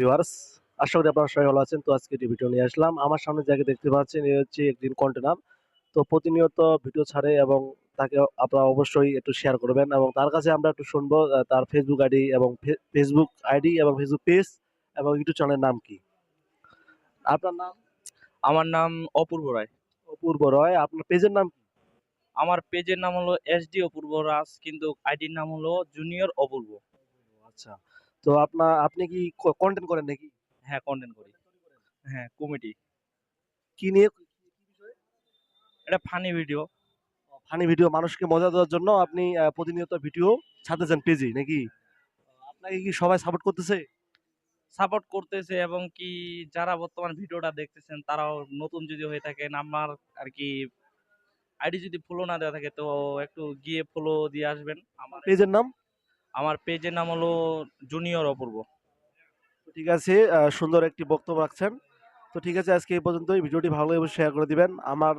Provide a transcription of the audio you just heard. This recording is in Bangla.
ভিউয়ার্স, আশা করি আপনারা সবাই ভালো আছেন। তো আজকে একটি ভিডিও নিয়ে আসলাম। আমার সামনে যাকে দেখতে পাচ্ছেন এ হচ্ছে একজন কন্টেন্ট। তো প্রতিনিয়ত ভিডিও ছাড়ে এবং তাকে আপনারা অবশ্যই একটু শেয়ার করবেন এবং তার কাছে আমরা একটু শুনবো তার ফেসবুক আইডি এবং ফেসবুক পেজ এবং ইউটিউব চ্যানেলের নাম কি? আপনার নাম? আমার নাম অপূর্ব রায়। অপূর্ব রয়। আপনার পেজের নাম কি? আমার পেজের নাম হলো এসডি অপূর্ব রাজ, কিন্তু আইডির নাম হলো জুনিয়র অপূর্ব। আচ্ছা। তো আপনি কি কন্টেন্ট করেন নাকি? হ্যাঁ, কন্টেন্ট করি। হ্যাঁ, কমেডি। কি নিয়ে? কি বিষয়ে? এটা ফানি ভিডিও। ফানি ভিডিও মানুষকে মজা দেওয়ার জন্য আপনি প্রতিনিয়ত ভিডিও ছাড়তেছেন পেজে নাকি? আপনাকে কি সবাই সাপোর্ট করতেছে? সাপোর্ট করতেছে এবং কি যারা বর্তমান ভিডিওটা দেখতেছেন তারাও নতুন যদি হয়ে থাকেন, আমার আর কি আইডি যদি ফলো না দেওয়া থাকে তো একটু গিয়ে ফলো দিয়ে আসবেন। আমার পেজের নাম? আমার পেজের নাম হলো জুনিয়র অপূর্ব। তো ঠিক আছে, সুন্দর একটি বক্তব্য রাখছেন। তো ঠিক আছে, আজকে এই পর্যন্তই। ভিডিওটি ভালো লাগলে অবশ্যই শেয়ার করে দিবেন। আমার